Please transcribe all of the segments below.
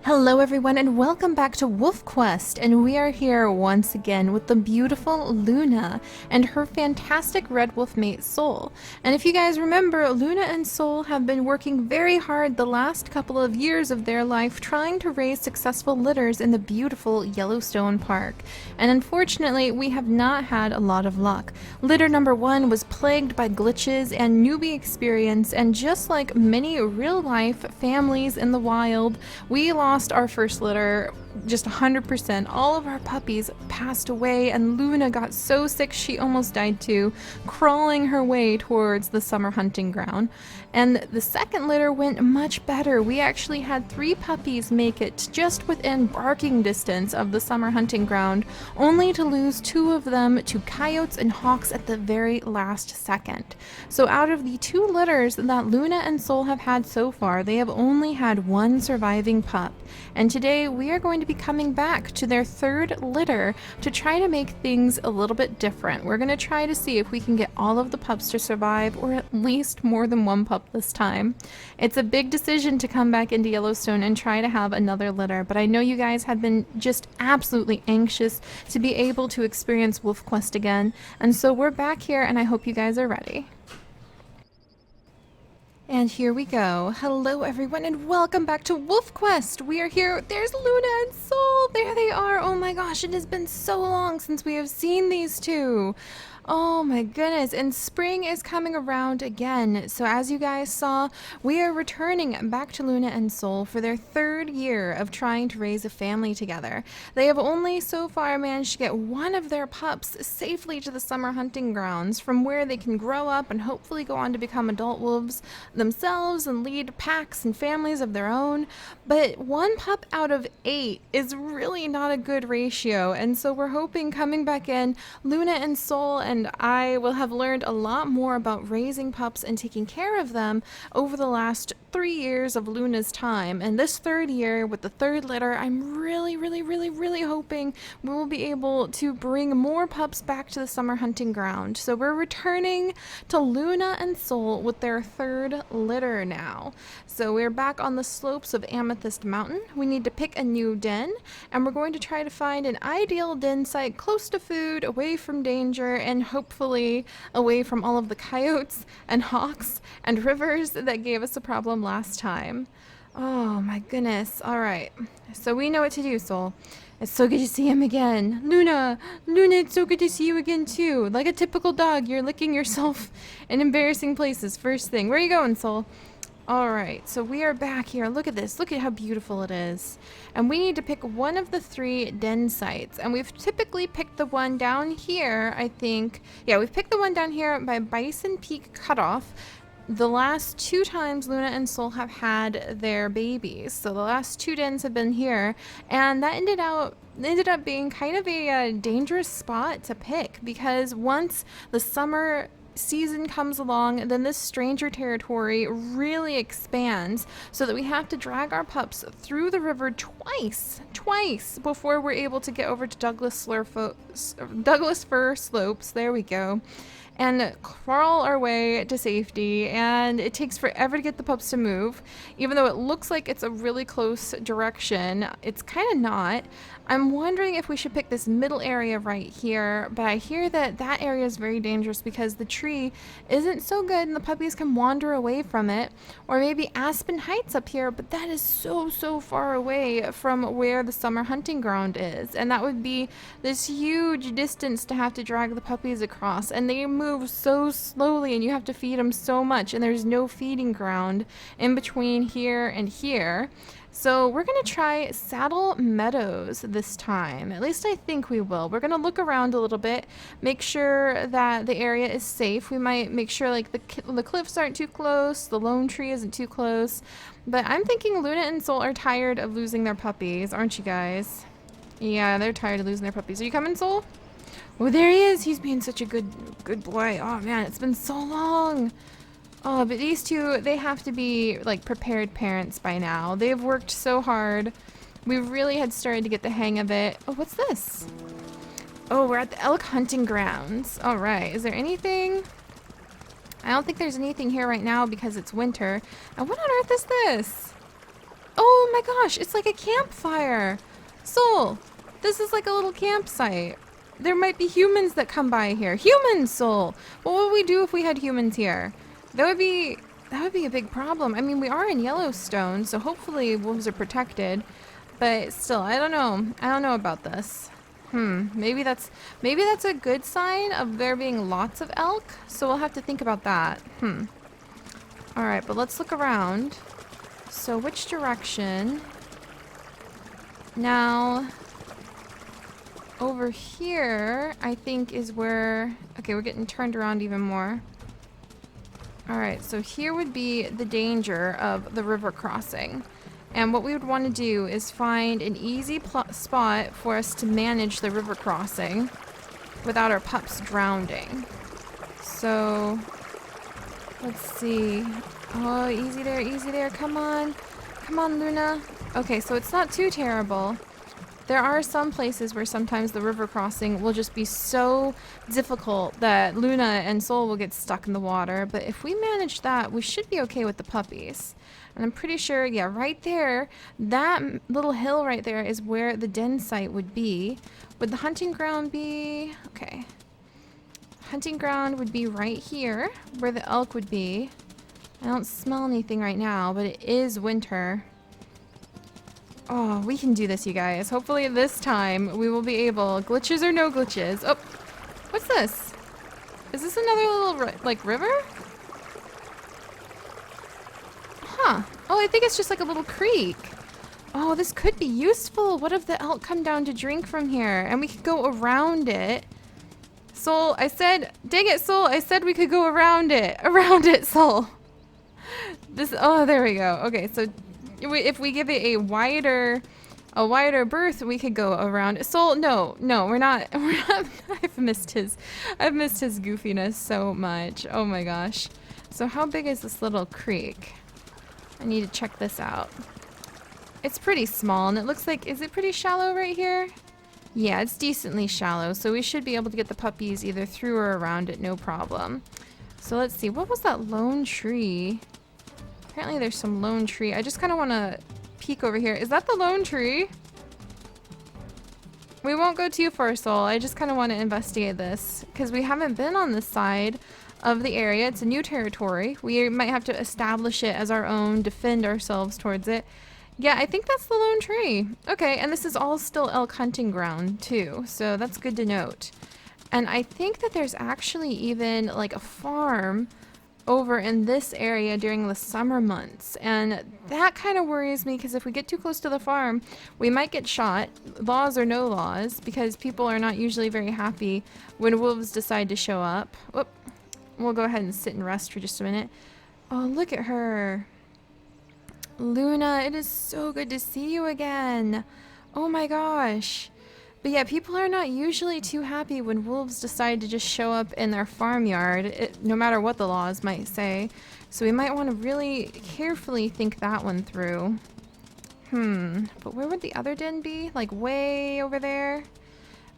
Hello everyone and welcome back to Wolf Quest, and we are here once again with the beautiful Luna and her fantastic red wolf mate Sol. And if you guys remember, Luna and Sol have been working very hard the last couple of years of their life trying to raise successful litters in the beautiful Yellowstone Park. And unfortunately, we have not had a lot of luck. Litter number 1 was plagued by glitches and newbie experience, and just like many real-life families in the wild, we lost our first litter just 100%. All of our puppies passed away, and Luna got so sick she almost died too, crawling her way towards the summer hunting ground. And the second litter went much better. We actually had 3 puppies make it just within barking distance of the summer hunting ground, only to lose 2 of them to coyotes and hawks at the very last second. So out of the 2 litters that Luna and Sol have had so far, they have only had 1 surviving pup. And today we are going to be coming back to their 3rd litter to try to make things a little bit different. We're going to try to see if we can get all of the pups to survive, or at least more than 1 pup this time. It's a big decision to come back into Yellowstone and try to have another litter, but I know you guys have been just absolutely anxious to be able to experience Wolf Quest again, and so we're back here and I hope you guys are ready. And here we go. Hello everyone and welcome back to Wolf Quest. We are here. There's Luna and Sol. There they are. Oh my gosh, it has been so long since we have seen these two. Oh my goodness, and spring is coming around again. So as you guys saw, we are returning back to Luna and Sol for their 3rd year of trying to raise a family together. They have only so far managed to get 1 of their pups safely to the summer hunting grounds, from where they can grow up and hopefully go on to become adult wolves themselves and lead packs and families of their own. But 1 pup out of 8 is really not a good ratio, and so we're hoping coming back in, Luna and Sol and I will have learned a lot more about raising pups and taking care of them over the last 3 years of Luna's time. And this 3rd year with the 3rd litter, I'm really hoping we will be able to bring more pups back to the summer hunting ground. So we're returning to Luna and Sol with their 3rd litter now. So we're back on the slopes of Amethyst Mountain. We need to pick a new den, and we're going to try to find an ideal den site close to food, away from danger, and hopefully away from all of the coyotes and hawks and rivers that gave us a problem last time. Oh my goodness. All right. So we know what to do, Sol. It's so good to see him again. Luna, it's so good to see you again too. Like a typical dog, you're licking yourself in embarrassing places first thing. Where are you going, Sol? Alright, so we are back here. Look at this. Look at how beautiful it is. And we need to pick one of the 3 den sites. And we've typically picked the one down here, I think. Yeah, we've picked the one down here by Bison Peak Cutoff. The last 2 times Luna and Sol have had their babies. So the last 2 dens have been here. And that ended up being kind of a dangerous spot to pick, because once the summer season comes along, then this stranger territory really expands, so that we have to drag our pups through the river twice before we're able to get over to Douglas Fir Slopes. There we go. And crawl our way to safety, and it takes forever to get the pups to move. Even though it looks like it's a really close direction, it's kind of not. I'm wondering if we should pick this middle area right here, but I hear that that area is very dangerous because the tree isn't so good and the puppies can wander away from it. Or maybe Aspen Heights up here, but that is so far away from where the summer hunting ground is, and that would be this huge distance to have to drag the puppies across, and they move so slowly and you have to feed them so much, and there's no feeding ground in between here and here. So we're going to try Saddle Meadows this time. At least I think we will. We're going to look around a little bit, make sure that the area is safe. We might make sure like the cliffs aren't too close, the lone tree isn't too close. But I'm thinking Luna and Sol are tired of losing their puppies, aren't you guys? Yeah, they're tired of losing their puppies. Are you coming, Sol? Oh, there he is. He's being such a good boy. Oh man, it's been so long. Oh, but these 2, they have to be like prepared parents by now. They've worked so hard. We really had started to get the hang of it. Oh, what's this? Oh, we're at the elk hunting grounds. All right. Is there anything? I don't think there's anything here right now because it's winter. And what on earth is this? Oh my gosh, it's like a campfire. Soul, this is like a little campsite. There might be humans that come by here. Humans, Soul. What would we do if we had humans here? That would be a big problem. I mean, we are in Yellowstone, so hopefully wolves are protected. But still, I don't know. I don't know about this. Maybe that's a good sign of there being lots of elk. So we'll have to think about that. All right, but let's look around. So which direction? Now, over here, I think is where... Okay, we're getting turned around even more. Alright, so here would be the danger of the river crossing. And what we would want to do is find an easy spot for us to manage the river crossing without our pups drowning. So, let's see. Oh, easy there, come on. Come on, Luna. Okay, so it's not too terrible. There are some places where sometimes the river crossing will just be so difficult that Luna and Soul will get stuck in the water. But if we manage that, we should be okay with the puppies. And I'm pretty sure, yeah, right there, that little hill right there is where the den site would be. Would the hunting ground be? Okay. Hunting ground would be right here, where the elk would be. I don't smell anything right now, but it is winter. Oh, we can do this, you guys. Hopefully this time we will be able... Glitches or no glitches. Oh, what's this? Is this another little, like, river? Huh. Oh, I think it's just like a little creek. Oh, this could be useful. What if the elk come down to drink from here? And we could go around it. Soul, I said... Dang it, Soul. I said we could go around it. Around it, Soul. This... Oh, there we go. Okay, so... If we give it a wider berth, we could go around. Soul, no, we're not. I've missed his goofiness so much. Oh my gosh. So how big is this little creek? I need to check this out. It's pretty small, and it looks like, is it pretty shallow right here? Yeah, it's decently shallow, so we should be able to get the puppies either through or around it, no problem. So let's see, what was that lone tree? Apparently there's some lone tree. I just kind of want to peek over here. Is that the lone tree? We won't go too far, Soul. I just kind of want to investigate this because we haven't been on this side of the area. It's a new territory. We might have to establish it as our own, defend ourselves towards it. Yeah, I think that's the lone tree. Okay, and this is all still elk hunting ground too, so that's good to note. And I think that there's actually even like a farm over in this area during the summer months, and that kind of worries me because if we get too close to the farm we might get shot, laws or no laws, because people are not usually very happy when wolves decide to show up. Whoop. We'll go ahead and sit and rest for just a minute. Oh, look at her. Luna, it is so good to see you again. Oh my gosh. But yeah, people are not usually too happy when wolves decide to just show up in their farmyard, no matter what the laws might say. So we might want to really carefully think that one through. But where would the other den be? Like way over there?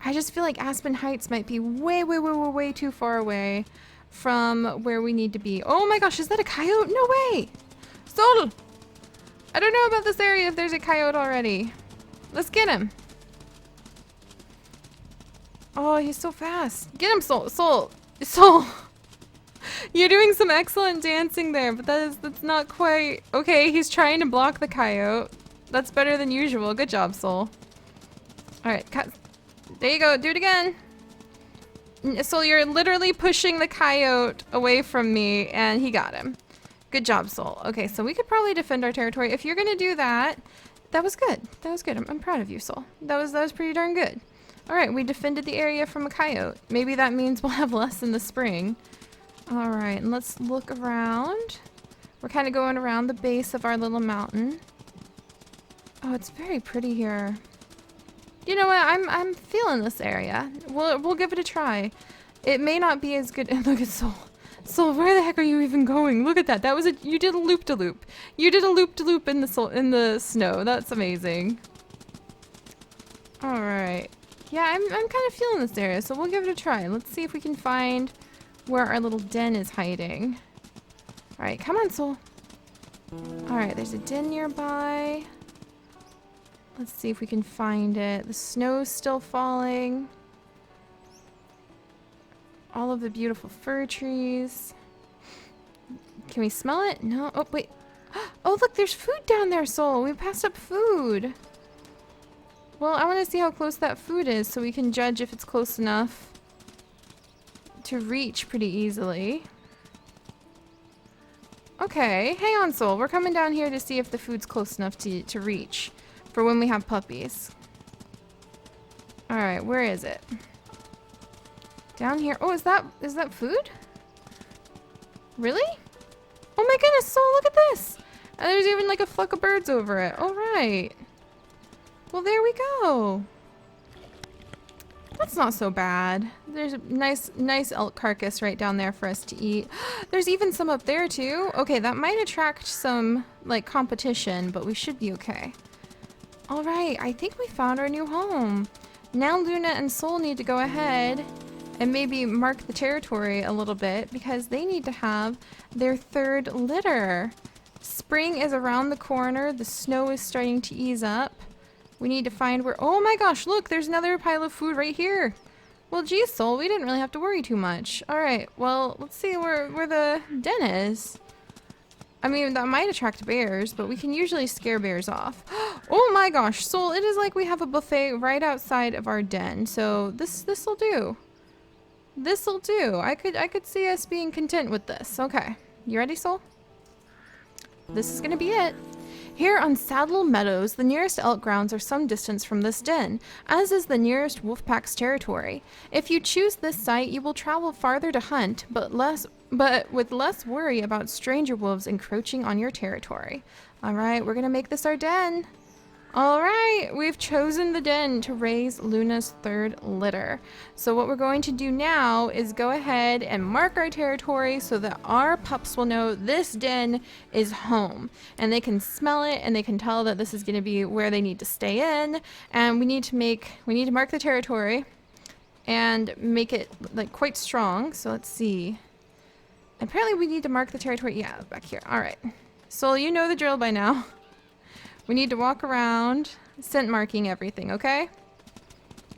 I just feel like Aspen Heights might be way too far away from where we need to be. Oh my gosh, is that a coyote? No way! Soul! I don't know about this area if there's a coyote already. Let's get him. Oh, he's so fast. Get him, Soul. Soul. You're doing some excellent dancing there, but that's not quite... Okay, he's trying to block the coyote. That's better than usual. Good job, Soul. Alright, there you go. Do it again. Soul, you're literally pushing the coyote away from me, and he got him. Good job, Soul. Okay, so we could probably defend our territory. If you're gonna do that, that was good. That was good. I'm proud of you, Soul. That was pretty darn good. Alright, we defended the area from a coyote. Maybe that means we'll have less in the spring. Alright, and let's look around. We're kind of going around the base of our little mountain. Oh, it's very pretty here. You know what? I'm feeling this area. We'll give it a try. It may not be as good. Look at Soul. Soul, where the heck are you even going? Look at that. That was you did a loop-de-loop. You did a loop-de-loop in the snow. That's amazing. Alright. Yeah, I'm kind of feeling this area, so we'll give it a try. Let's see if we can find where our little den is hiding. Alright, come on, Soul. Alright, there's a den nearby. Let's see if we can find it. The snow's still falling. All of the beautiful fir trees. Can we smell it? No. Oh, wait. Oh, look, there's food down there, Soul. We passed up food. Well, I want to see how close that food is so we can judge if it's close enough to reach pretty easily. Okay, hang on, Soul. We're coming down here to see if the food's close enough to reach for when we have puppies. Alright, where is it? Down here. Oh, is that food? Really? Oh my goodness, Soul, look at this! And there's even like a flock of birds over it. Alright. Well, there we go. That's not so bad. There's a nice elk carcass right down there for us to eat. There's even some up there too. Okay, that might attract some like competition, but we should be okay. All right, I think we found our new home. Now Luna and Soul need to go ahead and maybe mark the territory a little bit because they need to have their third litter. Spring is around the corner. The snow is starting to ease up. We need to find where... Oh my gosh, look, there's another pile of food right here. Well, geez, Soul, we didn't really have to worry too much. All right, well, let's see where the den is. I mean, that might attract bears, but we can usually scare bears off. Oh my gosh, Soul, it is like we have a buffet right outside of our den. So this'll do. This'll do. I could see us being content with this. Okay, you ready, Soul? This is gonna be it. Here on Saddle Meadows, the nearest elk grounds are some distance from this den, as is the nearest wolfpack's territory. If you choose this site, you will travel farther to hunt, but with less worry about stranger wolves encroaching on your territory. All right, we're gonna make this our den. All right, we've chosen the den to raise Luna's third litter. So what we're going to do now is go ahead and mark our territory so that our pups will know this den is home. And they can smell it and they can tell that this is going to be where they need to stay in. And we need to mark the territory and make it like quite strong. So let's see. Apparently we need to mark the territory. Yeah, back here. All right. So you know the drill by now. We need to walk around, scent marking everything, okay?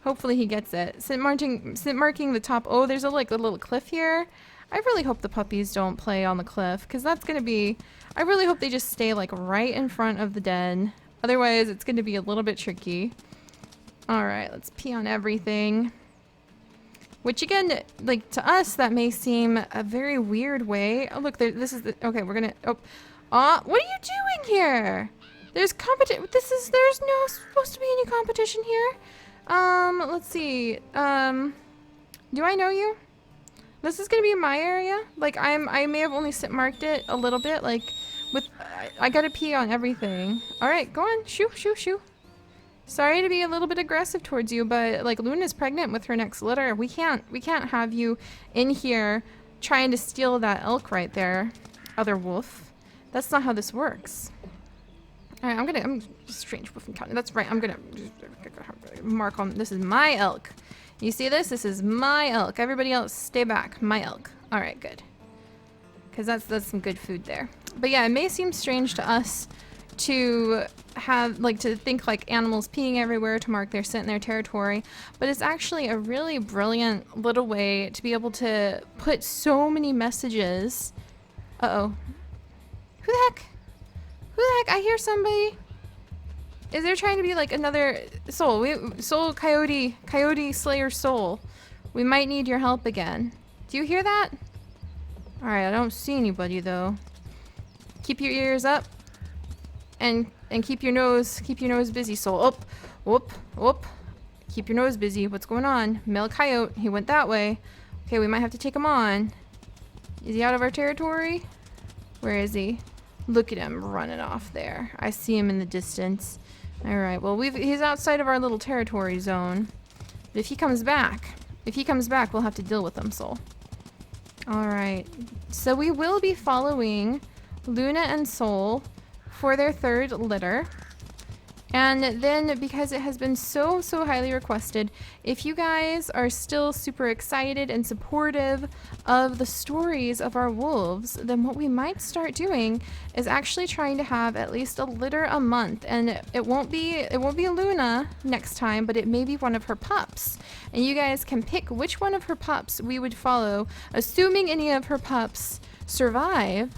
Hopefully he gets it. Scent marking the top. Oh, there's a little cliff here. I really hope the puppies don't play on the cliff, because that's going to be... I really hope they just stay like right in front of the den. Otherwise, it's going to be a little bit tricky. Alright, let's pee on everything. Which again, like to us, that may seem a very weird way. Oh, look, this is the... Okay, we're going to... Oh, what are you doing here? There's there's no supposed to be any competition here. Let's see. Do I know you? This is gonna be my area. Like I may have only marked it a little bit. Like I gotta pee on everything. All right, go on. Shoo, shoo, shoo. Sorry to be a little bit aggressive towards you, but like Luna's pregnant with her next litter. We can't have you in here trying to steal that elk right there, other wolf. That's not how this works. All right, I'm strange wolf encounter. That's right. I'm gonna mark on. This is my elk. You see this? This is my elk. Everybody else, stay back. My elk. All right, good. Because that's some good food there. But yeah, it may seem strange to us to have to think like animals peeing everywhere to mark their scent in their territory, but it's actually a really brilliant little way to be able to put so many messages. Uh-oh. Who the heck? Who the heck? I hear somebody. Is there trying to be like another soul? Soul coyote slayer soul. We might need your help again. Do you hear that? All right, I don't see anybody though. Keep your ears up and keep your nose busy, soul. Up, whoop, whoop. Keep your nose busy. What's going on? Male coyote. He went that way. Okay, we might have to take him on. Is he out of our territory? Where is he? Look at him running off there. I see him in the distance. All right, well, he's outside of our little territory zone. But if he comes back, we'll have to deal with him, Soul. All right, so we will be following Luna and Soul for their third litter. And then, because it has been so highly requested, if you guys are still super excited and supportive of the stories of our wolves, then what we might start doing is actually trying to have at least a litter a month. And it won't be Luna next time, but it may be one of her pups. And you guys can pick which one of her pups we would follow, assuming any of her pups survive.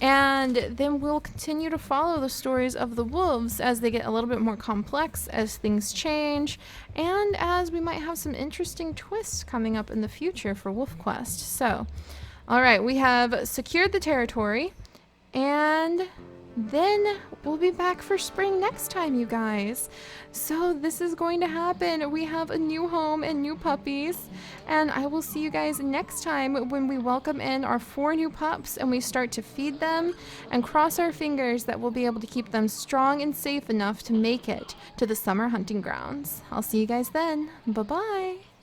And then we'll continue to follow the stories of the wolves as they get a little bit more complex, as things change, and as we might have some interesting twists coming up in the future for WolfQuest. So, alright, we have secured the territory, and then we'll be back for spring next time, you guys. So this is going to happen. We have a new home and new puppies, and I will see you guys next time when we welcome in our 4 new pups and we start to feed them and cross our fingers that we'll be able to keep them strong and safe enough to make it to the summer hunting grounds. I'll see you guys then. Bye-bye.